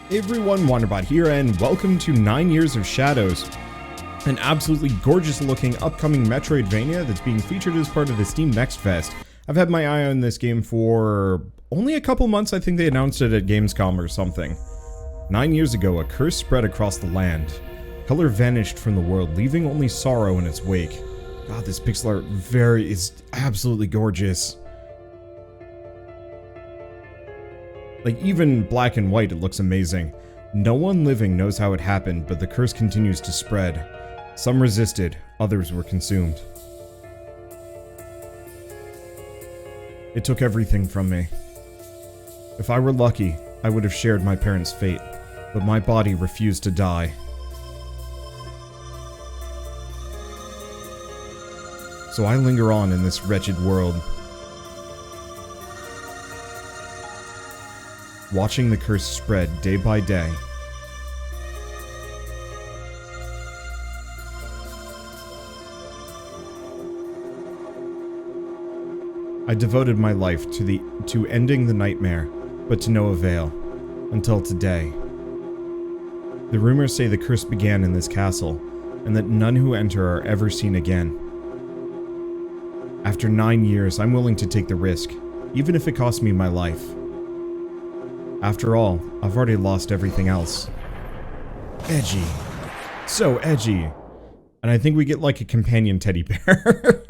Hey everyone, Wanderbot here, and welcome to 9 Years of Shadows, an absolutely gorgeous looking upcoming Metroidvania that's being featured as part of the Steam Next Fest. I've had my eye on this game for only a couple months. I think they announced it at Gamescom or something. 9 years ago, a curse spread across the land. Color vanished from the world, leaving only sorrow in its wake. God, this pixel art is absolutely gorgeous. Like, even black and white, it looks amazing. No one living knows how it happened, but the curse continues to spread. Some resisted, others were consumed. It took everything from me. If I were lucky, I would have shared my parents' fate, but my body refused to die. So I linger on in this wretched world, watching the curse spread day by day. I devoted my life to ending the nightmare, but to no avail, until today. The rumors say the curse began in this castle, and that none who enter are ever seen again. After 9 years, I'm willing to take the risk, even if it costs me my life. After all, I've already lost everything else. Edgy. So edgy. And I think we get like a companion teddy bear.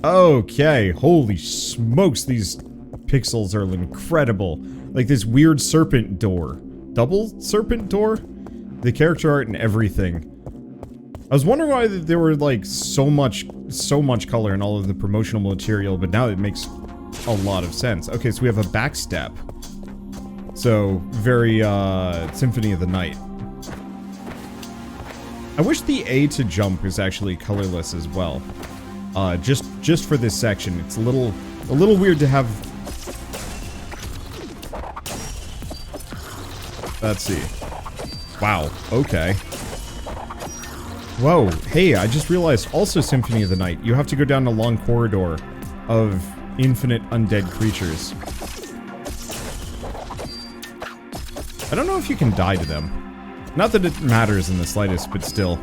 Okay, holy smokes, these pixels are incredible. Like this weird serpent door. Double serpent door? The character art and everything. I was wondering why there were like so much color in all of the promotional material, but now it makes a lot of sense. Okay, so we have a backstep. So, very, Symphony of the Night. I wish the A to jump is actually colorless as well. Just for this section. It's a little weird to have... Let's see. Wow, okay. Whoa, hey, I just realized also Symphony of the Night. You have to go down a long corridor of infinite undead creatures. I don't know if you can die to them. Not that it matters in the slightest, but still.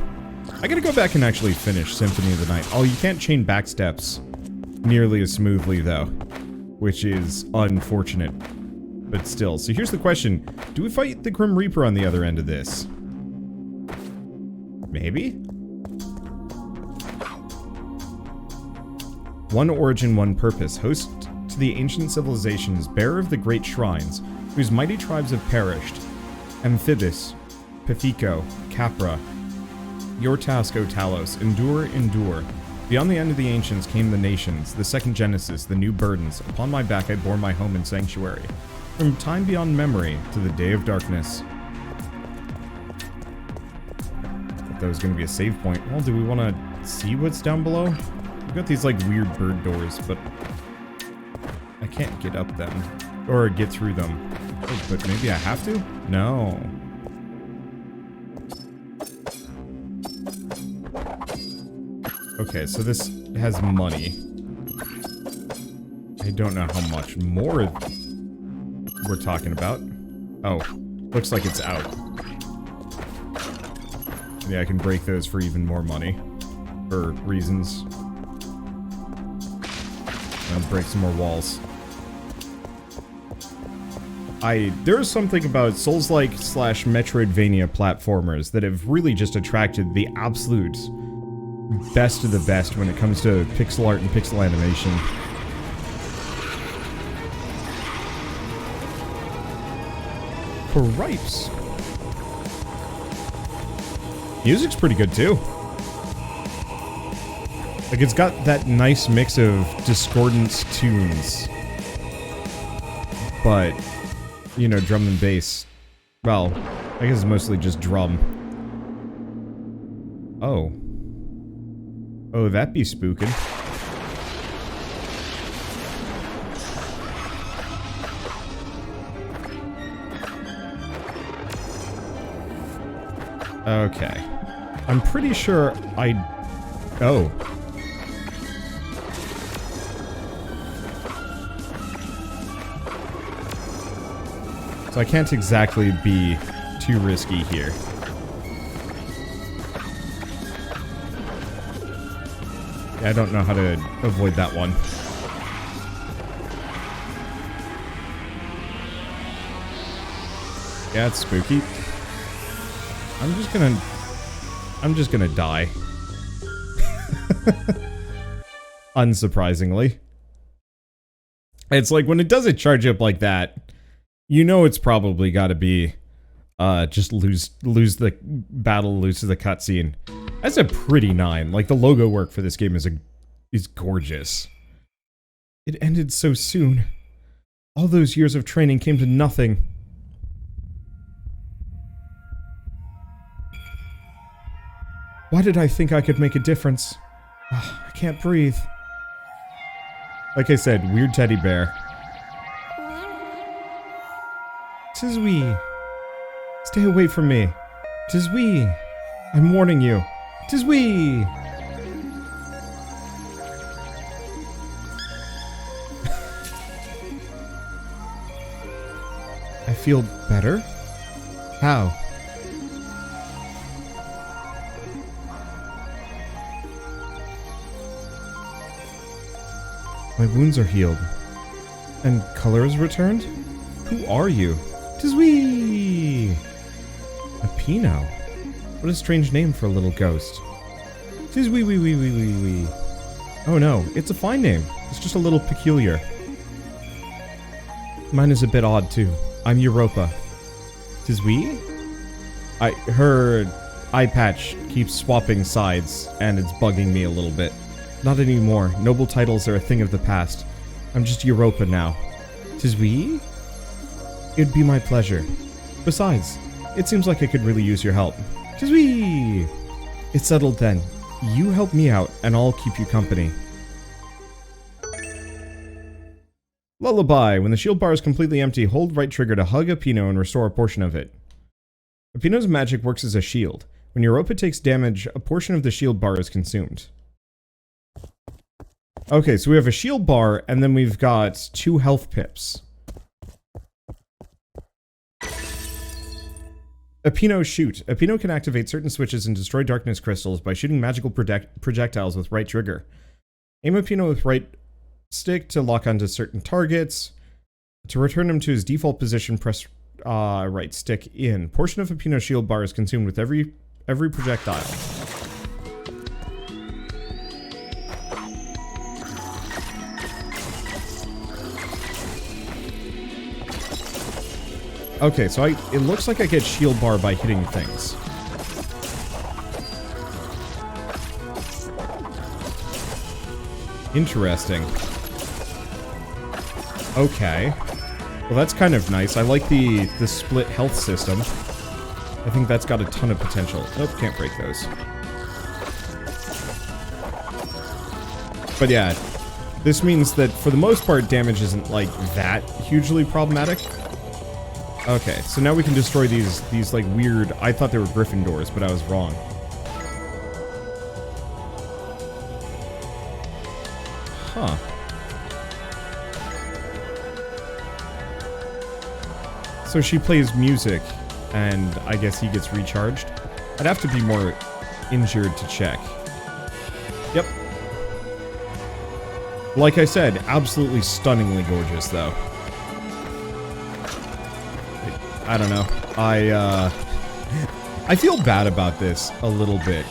I gotta go back and actually finish Symphony of the Night. Oh, you can't chain backsteps nearly as smoothly, though. Which is unfortunate. But still. So here's the question. Do we fight the Grim Reaper on the other end of this? Maybe? One origin, one purpose. Host to the ancient civilizations, bearer of the great shrines, whose mighty tribes have perished. Amphibus, Pifico, Capra. Your task, O Talos, endure, endure. Beyond the end of the ancients came the nations, the second Genesis, the new burdens. Upon my back I bore my home and sanctuary. From time beyond memory to the day of darkness. Thought that was going to be a save point. Well, do we want to see what's down below? We've got these like weird bird doors, but I can't get up them. Or get through them. Oh, but maybe I have to? No. Okay, so this has money. I don't know how much more we're talking about. Oh, looks like it's out. Yeah, I can break those for even more money. For reasons. And break some more walls. There's something about Souls-like / Metroidvania platformers that have really just attracted the absolute best of the best when it comes to pixel art and pixel animation. Cripes. Music's pretty good too. Like it's got that nice mix of discordant tunes. But you know, drum and bass. Well, I guess it's mostly just drum. Oh. Oh, that be spookin'. Okay. I'm pretty sure Oh. So I can't exactly be too risky here. I don't know how to avoid that one. Yeah, it's spooky. I'm just gonna die. Unsurprisingly. It's like when it does a charge up like that, you know it's probably gotta be just lose the battle, lose the cutscene. That's a pretty 9. Like the logo work for this game is gorgeous. It ended so soon. All those years of training came to nothing. Why did I think I could make a difference? Oh, I can't breathe. Like I said, weird teddy bear. Tis we. Stay away from me. Tis we. I'm warning you. Tis we. I feel better? How? My wounds are healed. And color has returned? Who are you? 'Tis we! Apino? What a strange name for a little ghost. 'Tis we. Oh no, it's a fine name. It's just a little peculiar. Mine is a bit odd too. I'm Europa. 'Tis we? Her eye patch keeps swapping sides, and it's bugging me a little bit. Not anymore. Noble titles are a thing of the past. I'm just Europa now. 'Tis we? It'd be my pleasure. Besides, it seems like I could really use your help. 'Tis we! It's settled then. You help me out, and I'll keep you company. Lullaby. When the shield bar is completely empty, hold right trigger to hug Apino and restore a portion of it. Apino's magic works as a shield. When Europa takes damage, a portion of the shield bar is consumed. Okay, so we have a shield bar, and then we've got 2 health pips. Apino shoot. Apino can activate certain switches and destroy darkness crystals by shooting magical projectiles with right trigger. Aim Apino with right stick to lock onto certain targets. To return him to his default position, press right stick in. Portion of Apino's shield bar is consumed with every projectile. Okay, so it looks like I get shield bar by hitting things. Interesting. Okay. Well, that's kind of nice. I like the split health system. I think that's got a ton of potential. Nope, can't break those. But yeah, this means that for the most part, damage isn't like that hugely problematic. Okay, so now we can destroy these like weird... I thought they were Gryffindors, but I was wrong. Huh. So she plays music, and I guess he gets recharged. I'd have to be more injured to check. Yep. Like I said, absolutely stunningly gorgeous, though. I don't know. I feel bad about this a little bit.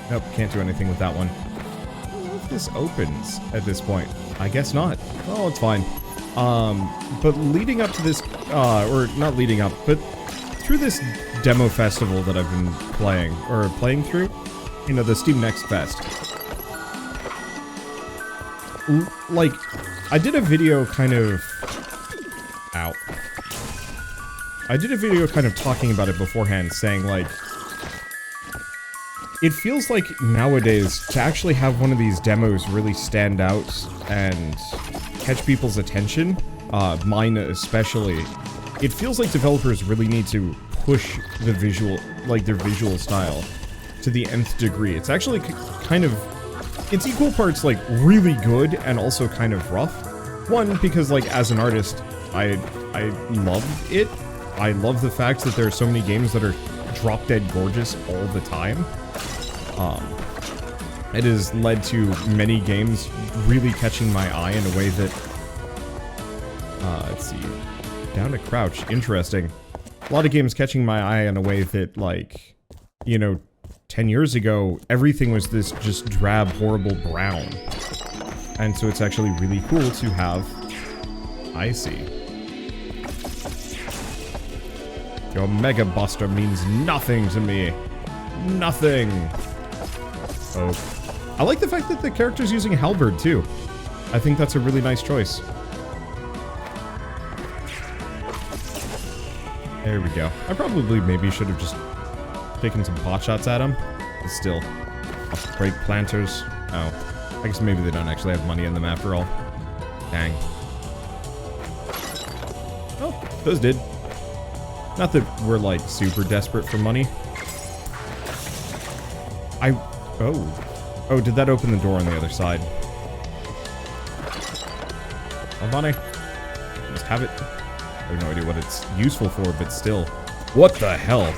Nope, can't do anything with that one. I don't know if this opens at this point. I guess not. Oh, it's fine. But leading up to this, or not leading up, but through this demo festival that I've been playing through, you know, the Steam Next Fest. Like, I did a video kind of... Ow. I did a video kind of talking about it beforehand, saying, like, it feels like nowadays to actually have one of these demos really stand out and catch people's attention, mine especially, it feels like developers really need to push the visual, like their visual style to the nth degree. It's actually kind of, it's equal parts like really good and also kind of rough. One, because like as an artist, I love it. I love the fact that there are so many games that are drop-dead gorgeous all the time. It has led to many games really catching my eye in a way that... let's see. Down to crouch. Interesting. A lot of games catching my eye in a way that, like, you know, 10 years ago, everything was this just drab, horrible brown. And so it's actually really cool to have... I see. Your Mega Buster means nothing to me. Nothing. Oh. I like the fact that the character's using Halberd, too. I think that's a really nice choice. There we go. I probably maybe should have just taken some pot shots at him. But still. Break planters. Oh. I guess maybe they don't actually have money in them after all. Dang. Oh, those did. Not that we're, like, super desperate for money. Oh. Oh, did that open the door on the other side? Oh, money. Just have it. I have no idea what it's useful for, but still. What the hell?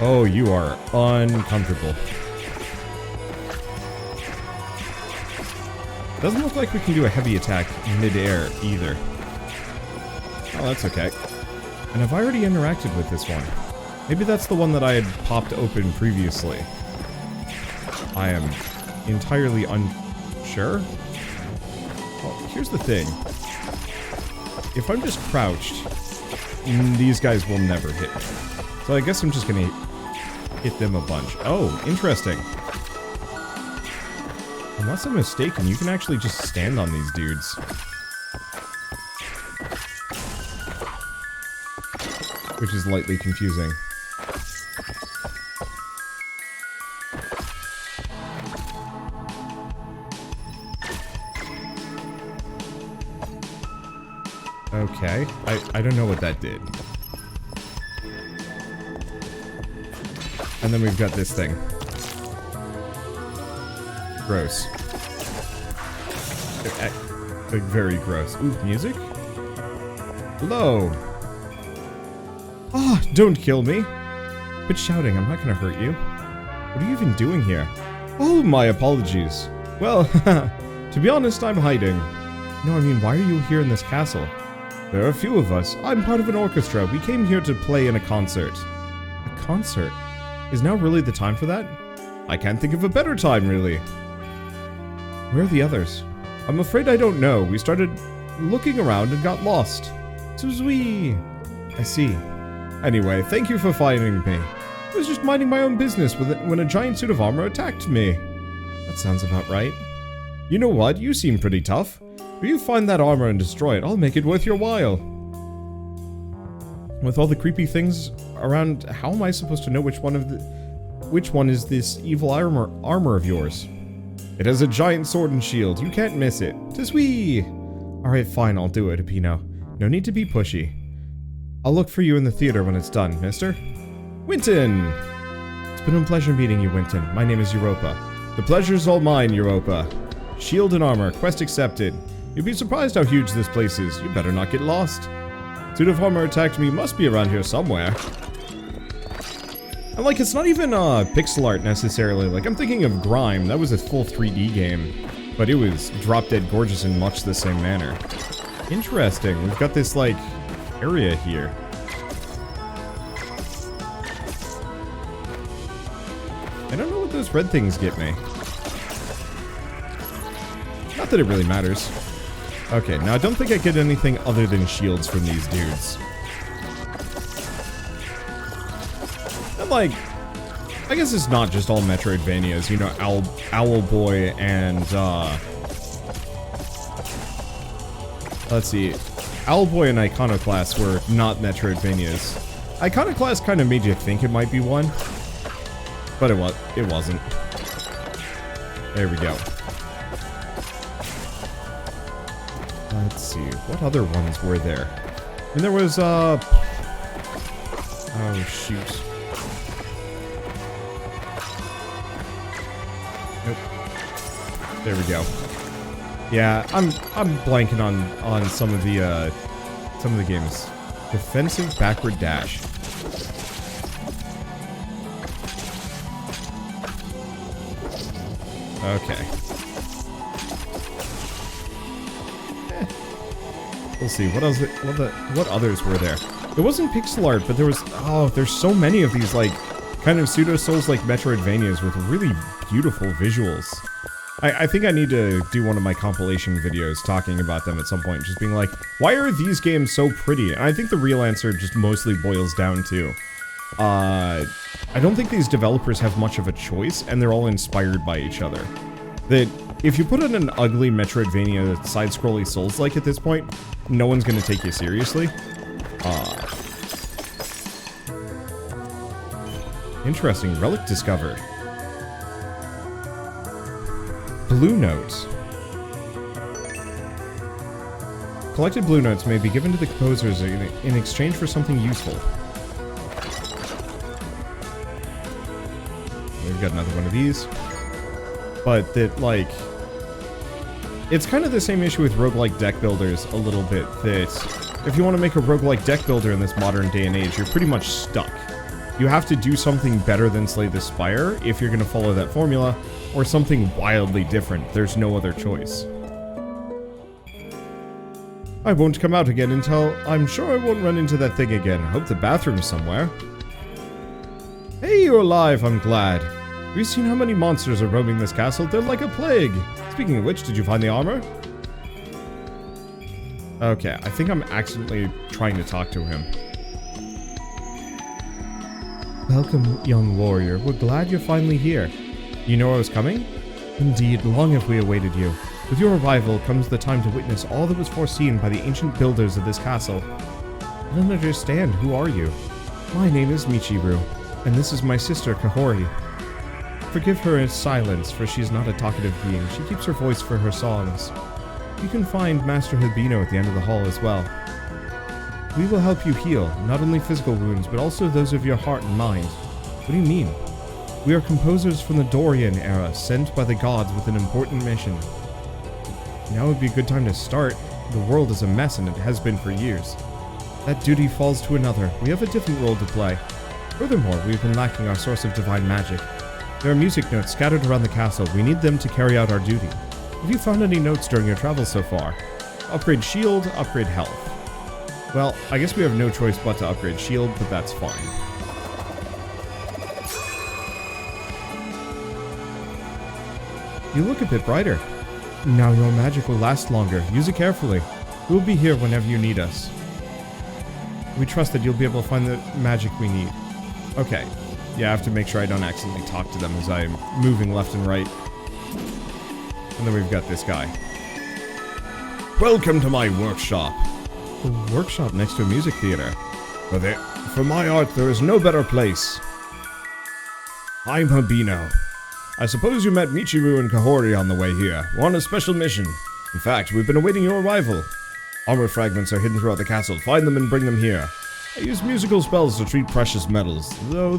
Oh, you are uncomfortable. Doesn't look like we can do a heavy attack mid-air either. Oh, that's okay. And have I already interacted with this one? Maybe that's the one that I had popped open previously. I am entirely unsure. Well, here's the thing. If I'm just crouched, these guys will never hit me. So I guess I'm just gonna hit them a bunch. Oh, interesting. Unless I'm mistaken, you can actually just stand on these dudes. Which is lightly confusing. Okay, I don't know what that did. And then we've got this thing. Gross. Like, very gross. Ooh, music? Hello! Ah, don't kill me! Quit shouting, I'm not gonna hurt you. What are you even doing here? Oh, my apologies. Well, to be honest, I'm hiding. No, I mean, why are you here in this castle? There are a few of us. I'm part of an orchestra. We came here to play in a concert. A concert? Is now really the time for that? I can't think of a better time, really. Where are the others? I'm afraid I don't know. We started looking around and got lost. Suzui. I see. Anyway, thank you for finding me. I was just minding my own business when a giant suit of armor attacked me. That sounds about right. You know what? You seem pretty tough. If you find that armor and destroy it, I'll make it worth your while. With all the creepy things around, how am I supposed to know which one is this evil armor of yours? It has a giant sword and shield. You can't miss it. Tiswee! Alright, fine, I'll do it, Apino. No need to be pushy. I'll look for you in the theater when it's done, mister. Winton! It's been a pleasure meeting you, Winton. My name is Europa. The pleasure's all mine, Europa. Shield and armor, quest accepted. You'd be surprised how huge this place is. You better not get lost. Suit of armor attacked me, must be around here somewhere. And like, it's not even pixel art necessarily. Like, I'm thinking of Grime. That was a full 3D game. But it was drop-dead gorgeous in much the same manner. Interesting. We've got this, like, area here. I don't know what those red things get me. Not that it really matters. Okay, now I don't think I get anything other than shields from these dudes. And like, I guess it's not just all Metroidvanias, you know, Owlboy and, let's see, Owlboy and Iconoclast were not Metroidvanias. Iconoclast kind of made you think it might be one, but it wasn't. There we go. Let's see, what other ones were there? I mean, there was, oh, shoot. Nope. There we go. Yeah, I'm blanking on some of the, some of the games. Defensive backward dash. Okay. We'll see. What else? What others were there? It wasn't pixel art, but there was. Oh, there's so many of these like kind of pseudo Souls-like Metroidvanias with really beautiful visuals. I think I need to do one of my compilation videos talking about them at some point, just being like, why are these games so pretty? And I think the real answer just mostly boils down to, I don't think these developers have much of a choice, and they're all inspired by each other. That if you put in an ugly Metroidvania side-scrolly Souls-like at this point, no one's gonna take you seriously. Interesting. Relic discovered. Blue notes. Collected blue notes may be given to the composers in exchange for something useful. We've got another one of these. But that, like... It's kind of the same issue with roguelike deck builders a little bit, that if you want to make a roguelike deck builder in this modern day and age, you're pretty much stuck. You have to do something better than Slay the Spire if you're going to follow that formula, or something wildly different. There's no other choice. I won't come out again until I'm sure I won't run into that thing again. I hope the bathroom's somewhere. Hey, you're alive, I'm glad. Have you seen how many monsters are roaming this castle? They're like a plague. Speaking of which, did you find the armor? Okay, I think I'm accidentally trying to talk to him. Welcome, young warrior. We're glad you're finally here. You know I was coming? Indeed, long have we awaited you. With your arrival comes the time to witness all that was foreseen by the ancient builders of this castle. I don't understand. Who are you? My name is Michiru, and this is my sister, Kahori. Forgive her in silence, for she is not a talkative being. She keeps her voice for her songs. You can find Master Apino at the end of the hall as well. We will help you heal, not only physical wounds, but also those of your heart and mind. What do you mean? We are composers from the Dorian era, sent by the gods with an important mission. Now would be a good time to start. The world is a mess, and it has been for years. That duty falls to another. We have a different role to play. Furthermore, we've been lacking our source of divine magic. There are music notes scattered around the castle. We need them to carry out our duty. Have you found any notes during your travels so far? Upgrade shield, upgrade health. Well, I guess we have no choice but to upgrade shield, but that's fine. You look a bit brighter. Now your magic will last longer. Use it carefully. We'll be here whenever you need us. We trust that you'll be able to find the magic we need. Okay. Yeah, I have to make sure I don't accidentally talk to them as I'm moving left and right. And then we've got this guy. Welcome to my workshop. A workshop next to a music theater. For my art, there is no better place. I'm Apino. I suppose you met Michiru and Kahori on the way here. We're on a special mission. In fact, we've been awaiting your arrival. Armor fragments are hidden throughout the castle. Find them and bring them here. I use musical spells to treat precious metals, though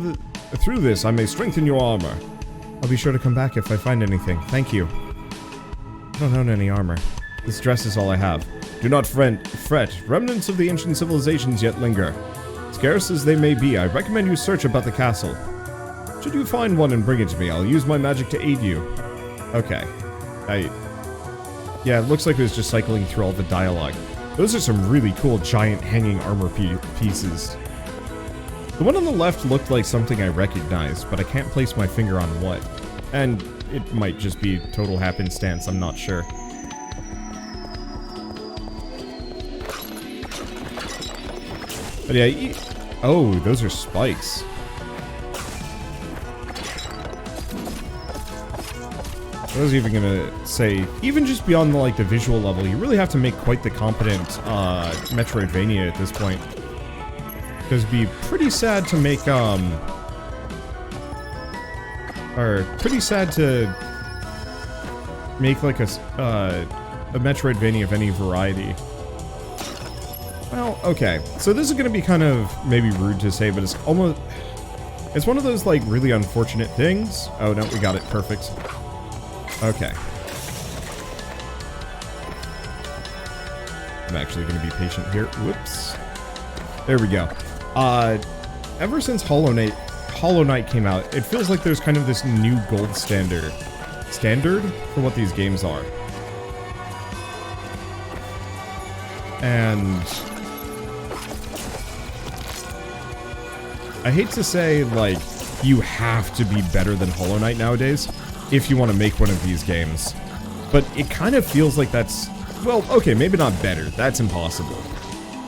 through this I may strengthen your armor. I'll be sure to come back if I find anything. Thank you. I don't own any armor. This dress is all I have. Do not fret. Remnants of the ancient civilizations yet linger. Scarce as they may be, I recommend you search about the castle. Should you find one and bring it to me, I'll use my magic to aid you. Okay. Yeah, it looks like it was just cycling through all the dialogue. Those are some really cool giant hanging armor pieces. The one on the left looked like something I recognized, but I can't place my finger on what. And it might just be total happenstance, I'm not sure. But yeah, oh, those are spikes. I was even gonna say, even just beyond the visual level, you really have to make quite the competent Metroidvania at this point. Because it'd be pretty sad to make or pretty sad to make like a Metroidvania of any variety. Well, okay, so this is gonna be kind of maybe rude to say, but it's almost, it's one of those like really unfortunate things. Oh no, we got it, perfect. Okay. I'm actually going to be patient here. Whoops. There we go. Ever since Hollow Knight came out, it feels like there's kind of this new gold standard for what these games are. And I hate to say, like, you have to be better than Hollow Knight nowadays if you want to make one of these games. But it kind of feels like that's, well, okay, maybe not better. That's impossible.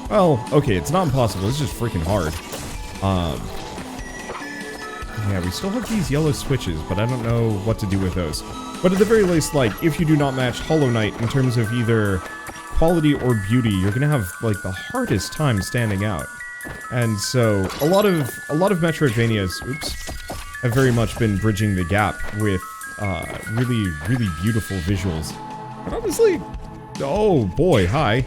Well, okay, it's not impossible. It's just freaking hard. Yeah, we still have these yellow switches, but I don't know what to do with those. But at the very least, like, if you do not match Hollow Knight in terms of either quality or beauty, you're gonna have, like, the hardest time standing out. And so, a lot of Metroidvanias, oops, have very much been bridging the gap with, really, really beautiful visuals. But honestly, oh boy, hi.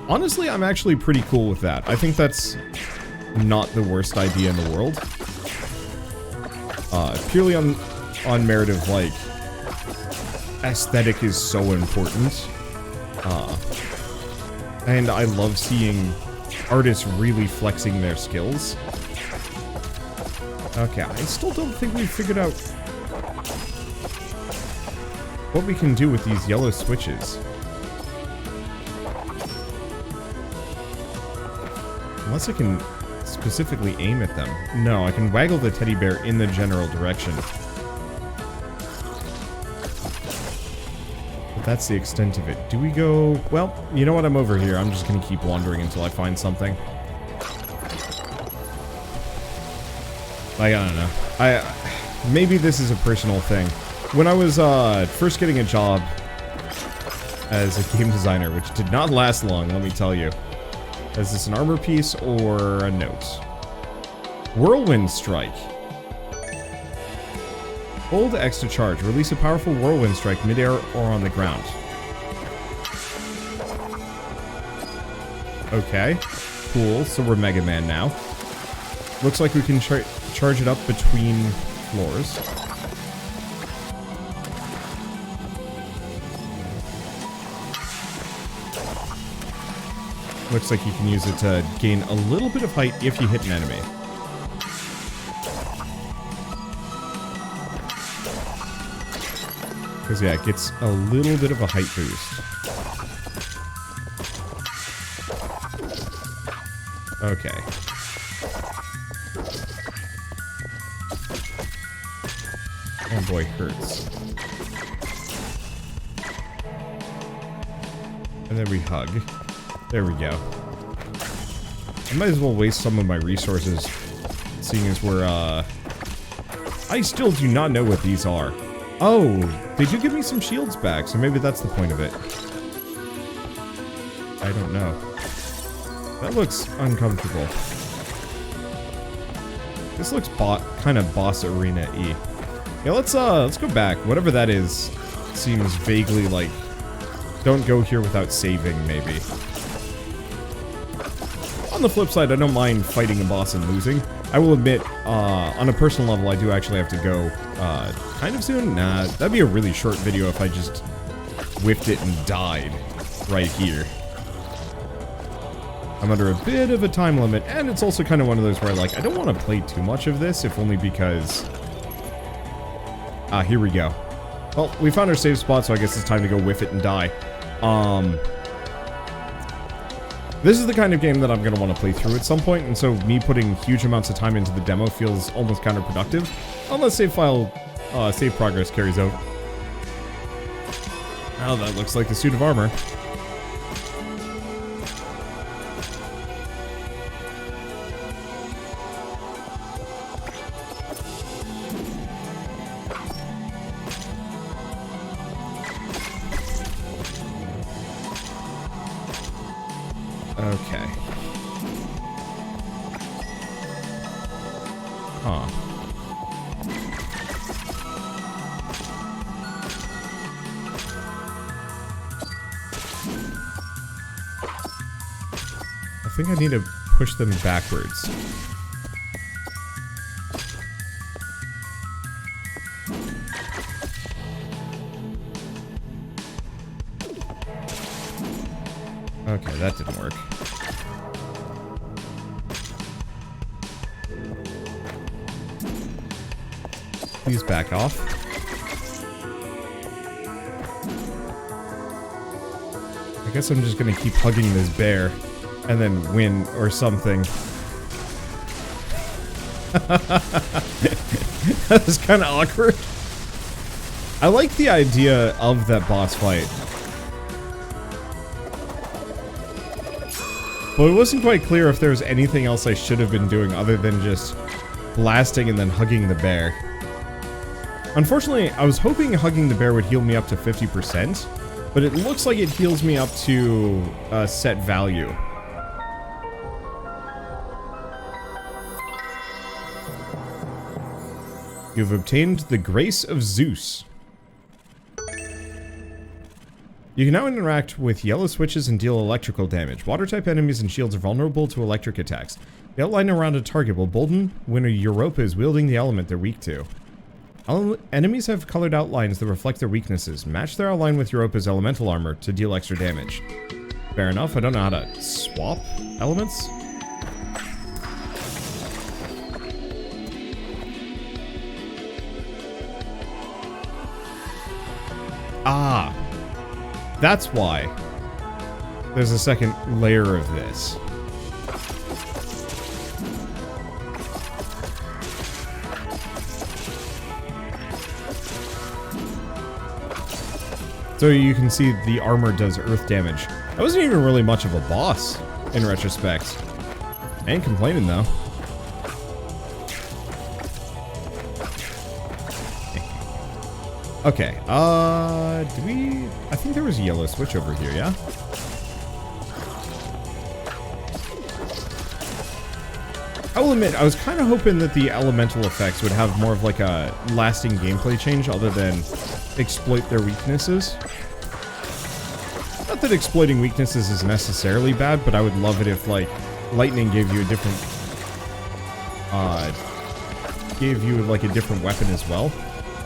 Honestly, I'm actually pretty cool with that. I think that's not the worst idea in the world. Purely on merit of, like, aesthetic is so important. And I love seeing artists really flexing their skills. Okay, I still don't think we've figured out what we can do with these yellow switches. Unless I can specifically aim at them. No, I can waggle the teddy bear in the general direction. But that's the extent of it. Do we go... Well, you know what? I'm over here. I'm just gonna keep wandering until I find something. Like, I don't know. Maybe this is a personal thing. When I was first getting a job as a game designer, which did not last long, let me tell you. Is this an armor piece or a note? Whirlwind Strike. Hold X to charge. Release a powerful whirlwind strike midair or on the ground. Okay. Cool. So we're Mega Man now. Looks like we can charge it up between floors. Looks like you can use it to gain a little bit of height if you hit an enemy. Because, yeah, it gets a little bit of a height boost. Okay. Oh boy, hurts. And then we hug. There we go. I might as well waste some of my resources, seeing as we're, I still do not know what these are. Oh, they do give me some shields back, so maybe that's the point of it. I don't know. That looks uncomfortable. This looks kind of boss arena-y. Yeah, let's go back. Whatever that is, seems vaguely like, don't go here without saving, maybe. On the flip side, I don't mind fighting a boss and losing. I will admit, on a personal level, I do actually have to go, kind of soon. Nah, that'd be a really short video if I just whiffed it and died right here. I'm under a bit of a time limit, and it's also kind of one of those where, like, I don't want to play too much of this, if only because... here we go. Well, we found our save spot, so I guess it's time to go whiff it and die. This is the kind of game that I'm going to want to play through at some point, and so me putting huge amounts of time into the demo feels almost counterproductive, unless save progress carries over. Oh, that looks like a suit of armor. Okay. Huh. I think I need to push them backwards. Okay, that didn't work. Please back off. I guess I'm just gonna keep hugging this bear and then win or something. That was kind of awkward. I like the idea of that boss fight. But it wasn't quite clear if there was anything else I should have been doing other than just blasting and then hugging the bear. Unfortunately, I was hoping hugging the bear would heal me up to 50%, but it looks like it heals me up to a set value. You've obtained the Grace of Zeus. You can now interact with yellow switches and deal electrical damage. Water-type enemies and shields are vulnerable to electric attacks. The outline around a target will bolden when a Europa is wielding the element they're weak to. Enemies have colored outlines that reflect their weaknesses. Match their outline with Europa's elemental armor to deal extra damage. Fair enough, I don't know how to swap elements. Ah! That's why there's a second layer of this. So you can see the armor does earth damage. That wasn't even really much of a boss, in retrospect. I ain't complaining, though. Okay, do we... I think there was a yellow switch over here, yeah? I will admit, I was kind of hoping that the elemental effects would have more of like a lasting gameplay change other than exploit their weaknesses. Not that exploiting weaknesses is necessarily bad, but I would love it if, like, lightning gave you a different... gave you, like, a different weapon as well.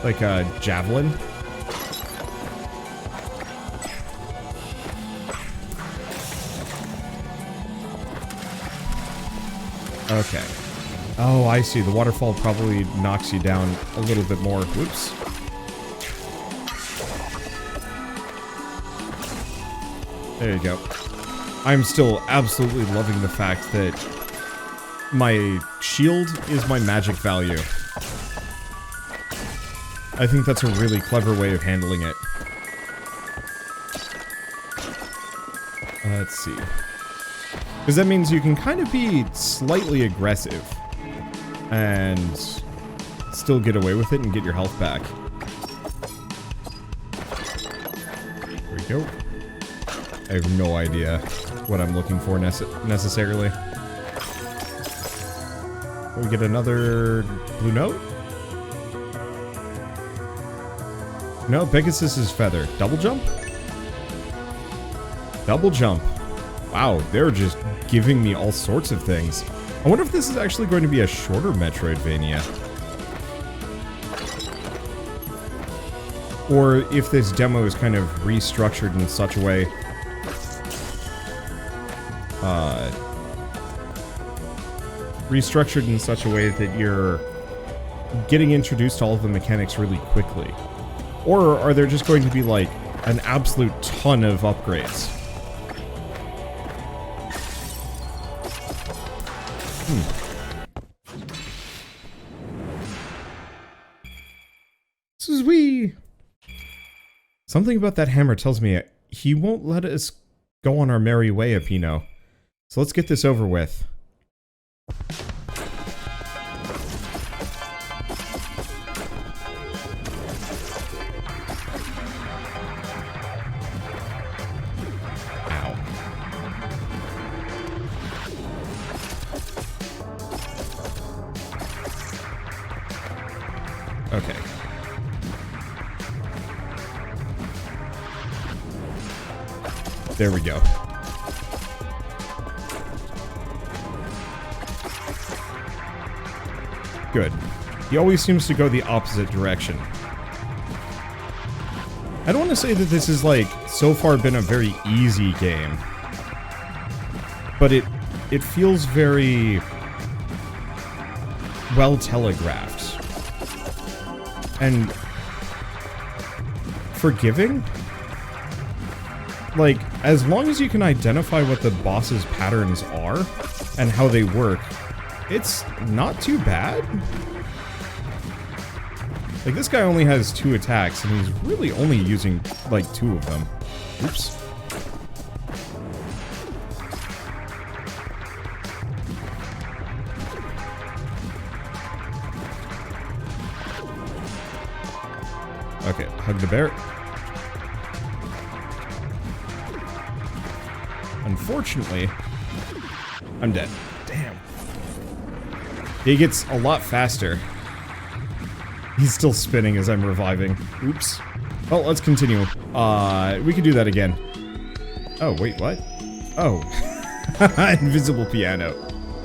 Like a javelin. Okay. Oh, I see. The waterfall probably knocks you down a little bit more. Whoops. There you go. I'm still absolutely loving the fact that my shield is my magic value. I think that's a really clever way of handling it. Let's see. Because that means you can kind of be slightly aggressive and still get away with it and get your health back. There we go. I have no idea what I'm looking for necessarily. We get another blue note? No, Pegasus's feather. Double jump? Double jump. Wow, they're just giving me all sorts of things. I wonder if this is actually going to be a shorter Metroidvania. Or if this demo is kind of restructured in such a way... restructured in such a way that you're getting introduced to all of the mechanics really quickly. Or are there just going to be, like, an absolute ton of upgrades? This is wee. Something about that hammer tells me he won't let us go on our merry way, Apino. So let's get this over with. Okay. There we go. Good. He always seems to go the opposite direction. I don't want to say that this has, like, so far been a very easy game. but it feels very well telegraphed and forgiving. Like, as long as you can identify what the boss's patterns are and how they work, it's not too bad. Like, this guy only has 2 attacks, and he's really only using, like, 2 of them. Oops. Okay, hug the bear. Unfortunately, I'm dead. Damn. He gets a lot faster. He's still spinning as I'm reviving. Oops. Well, let's continue. We can do that again. Oh, wait, what? Oh. Invisible piano.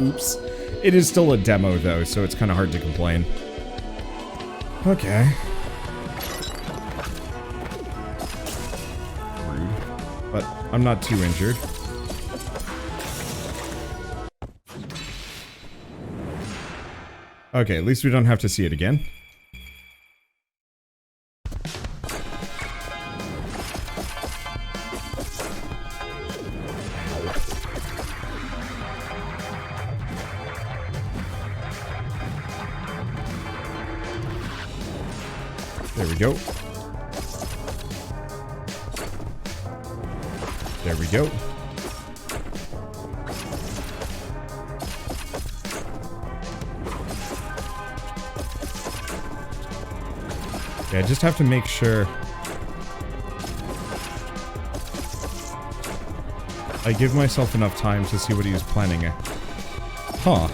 Oops. It is still a demo, though, so it's kind of hard to complain. Okay. Rude. But I'm not too injured. Okay, at least we don't have to see it again. There we go. There we go. Yeah, I just have to make sure I give myself enough time to see what he was planning. Huh.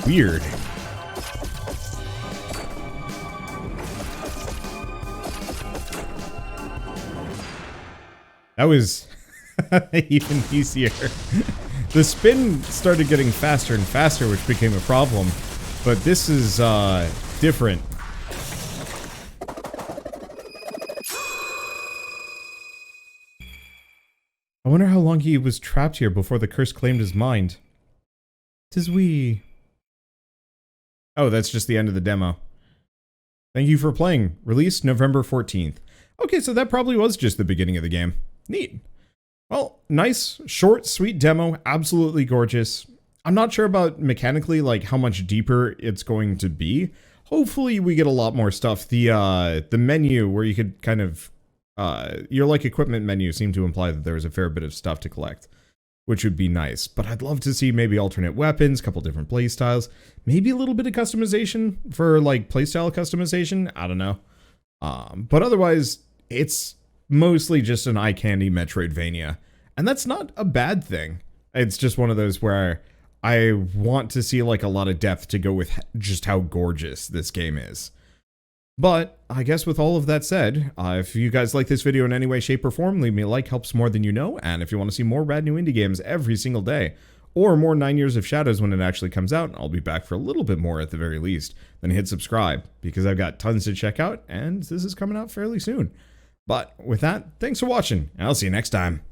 Weird. That was even easier. The spin started getting faster and faster, which became a problem. But this is, different. I wonder how long he was trapped here before the curse claimed his mind. Tis we... Oh, that's just the end of the demo. Thank you for playing. Released November 14th. Okay, so that probably was just the beginning of the game. Neat. Well, nice, short, sweet demo. Absolutely gorgeous. I'm not sure about mechanically, like, how much deeper it's going to be. Hopefully we get a lot more stuff. The menu where you could kind of, your, like, equipment menu seemed to imply that there was a fair bit of stuff to collect, which would be nice. But I'd love to see maybe alternate weapons, a couple different playstyles, maybe a little bit of customization for, like, playstyle customization. I don't know. But otherwise, it's mostly just an eye candy Metroidvania. And that's not a bad thing. It's just one of those where I want to see like a lot of depth to go with just how gorgeous this game is. But I guess with all of that said, if you guys like this video in any way, shape, or form, leave me a like, helps more than you know. And if you want to see more rad new indie games every single day, or more 9 Years of Shadows when it actually comes out, I'll be back for a little bit more at the very least, then hit subscribe, because I've got tons to check out, and this is coming out fairly soon. But with that, thanks for watching, and I'll see you next time.